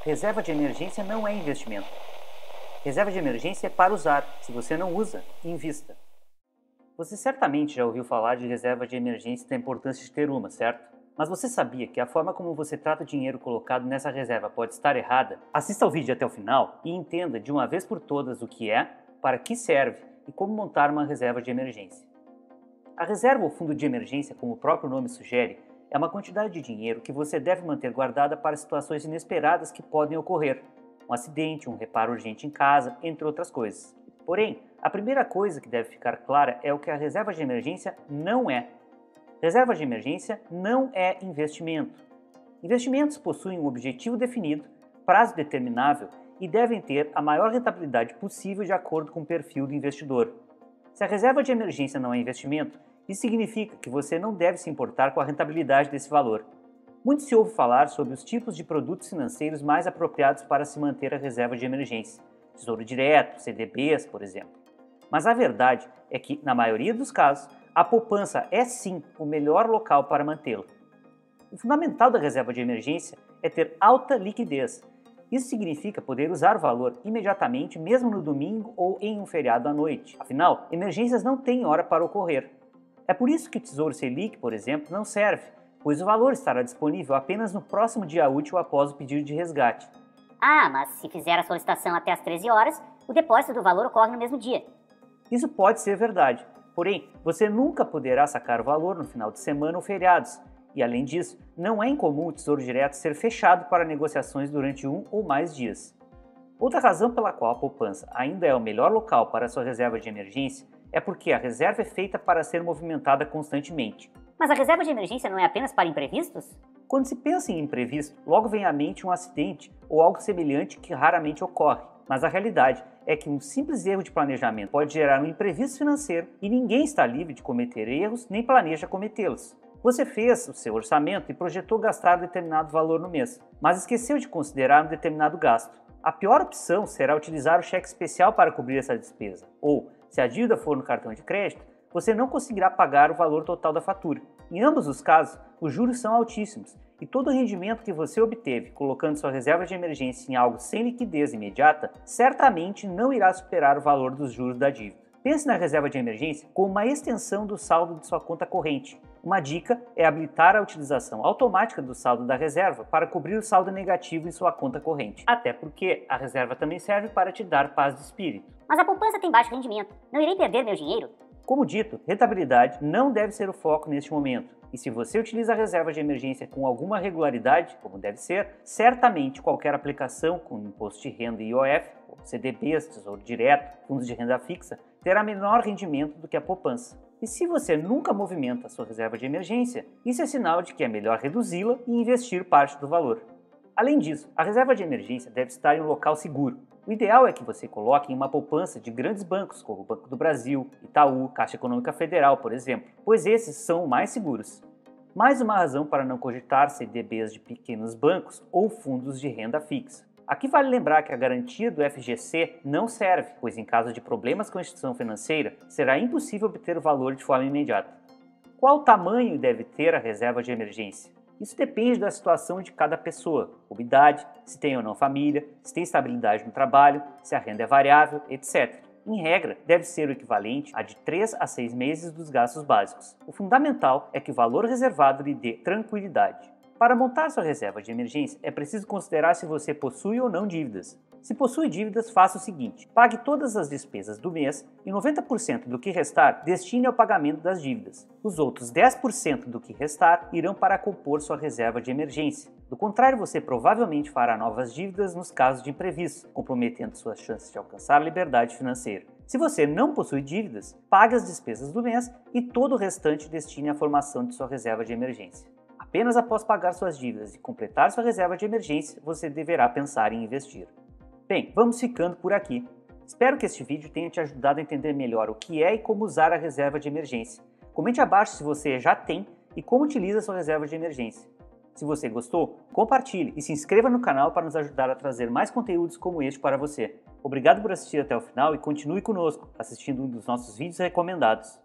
Reserva de emergência não é investimento. Reserva de emergência é para usar. Se você não usa, invista. Você certamente já ouviu falar de reserva de emergência e da importância de ter uma, certo? Mas você sabia que a forma como você trata o dinheiro colocado nessa reserva pode estar errada? Assista ao vídeo até o final e entenda de uma vez por todas o que é, para que serve e como montar uma reserva de emergência. A reserva ou fundo de emergência, como o próprio nome sugere, é uma quantidade de dinheiro que você deve manter guardada para situações inesperadas que podem ocorrer. Um acidente, um reparo urgente em casa, entre outras coisas. Porém, a primeira coisa que deve ficar clara é o que a reserva de emergência não é. Reserva de emergência não é investimento. Investimentos possuem um objetivo definido, prazo determinável e devem ter a maior rentabilidade possível de acordo com o perfil do investidor. Se a reserva de emergência não é investimento, isso significa que você não deve se importar com a rentabilidade desse valor. Muito se ouve falar sobre os tipos de produtos financeiros mais apropriados para se manter a reserva de emergência. Tesouro direto, CDBs, por exemplo. Mas a verdade é que, na maioria dos casos, a poupança é sim o melhor local para mantê-la. O fundamental da reserva de emergência é ter alta liquidez. Isso significa poder usar o valor imediatamente, mesmo no domingo ou em um feriado à noite. Afinal, emergências não têm hora para ocorrer. É por isso que o Tesouro Selic, por exemplo, não serve, pois o valor estará disponível apenas no próximo dia útil após o pedido de resgate. Ah, mas se fizer a solicitação até às 13 horas, o depósito do valor ocorre no mesmo dia. Isso pode ser verdade, porém, você nunca poderá sacar o valor no final de semana ou feriados. E além disso, não é incomum o Tesouro Direto ser fechado para negociações durante um ou mais dias. Outra razão pela qual a poupança ainda é o melhor local para a sua reserva de emergência é porque a reserva é feita para ser movimentada constantemente. Mas a reserva de emergência não é apenas para imprevistos? Quando se pensa em imprevisto, logo vem à mente um acidente ou algo semelhante que raramente ocorre. Mas a realidade é que um simples erro de planejamento pode gerar um imprevisto financeiro e ninguém está livre de cometer erros nem planeja cometê-los. Você fez o seu orçamento e projetou gastar determinado valor no mês, mas esqueceu de considerar um determinado gasto. A pior opção será utilizar o cheque especial para cobrir essa despesa, ou, se a dívida for no cartão de crédito, você não conseguirá pagar o valor total da fatura. Em ambos os casos, os juros são altíssimos e todo o rendimento que você obteve colocando sua reserva de emergência em algo sem liquidez imediata, certamente não irá superar o valor dos juros da dívida. Pense na reserva de emergência como uma extensão do saldo de sua conta corrente. Uma dica é habilitar a utilização automática do saldo da reserva para cobrir o saldo negativo em sua conta corrente. Até porque a reserva também serve para te dar paz de espírito. Mas a poupança tem baixo rendimento. Não irei perder meu dinheiro? Como dito, rentabilidade não deve ser o foco neste momento. E se você utiliza a reserva de emergência com alguma regularidade, como deve ser, certamente qualquer aplicação com imposto de renda e IOF, como CDBs, Tesouro Direto, fundos de renda fixa, terá menor rendimento do que a poupança. E se você nunca movimenta a sua reserva de emergência, isso é sinal de que é melhor reduzi-la e investir parte do valor. Além disso, a reserva de emergência deve estar em um local seguro. O ideal é que você coloque em uma poupança de grandes bancos, como o Banco do Brasil, Itaú, Caixa Econômica Federal, por exemplo, pois esses são mais seguros. Mais uma razão para não cogitar CDBs de pequenos bancos ou fundos de renda fixa. Aqui vale lembrar que a garantia do FGC não serve, pois em caso de problemas com a instituição financeira, será impossível obter o valor de forma imediata. Qual tamanho deve ter a reserva de emergência? Isso depende da situação de cada pessoa, como idade, se tem ou não família, se tem estabilidade no trabalho, se a renda é variável, etc. Em regra, deve ser o equivalente a de 3 a 6 meses dos gastos básicos. O fundamental é que o valor reservado lhe dê tranquilidade. Para montar sua reserva de emergência, é preciso considerar se você possui ou não dívidas. Se possui dívidas, faça o seguinte: pague todas as despesas do mês e 90% do que restar destine ao pagamento das dívidas. Os outros 10% do que restar irão para compor sua reserva de emergência. Do contrário, você provavelmente fará novas dívidas nos casos de imprevisto, comprometendo suas chances de alcançar a liberdade financeira. Se você não possui dívidas, pague as despesas do mês e todo o restante destine à formação de sua reserva de emergência. Apenas após pagar suas dívidas e completar sua reserva de emergência, você deverá pensar em investir. Bem, vamos ficando por aqui. Espero que este vídeo tenha te ajudado a entender melhor o que é e como usar a reserva de emergência. Comente abaixo se você já tem e como utiliza sua reserva de emergência. Se você gostou, compartilhe e se inscreva no canal para nos ajudar a trazer mais conteúdos como este para você. Obrigado por assistir até o final e continue conosco, assistindo um dos nossos vídeos recomendados.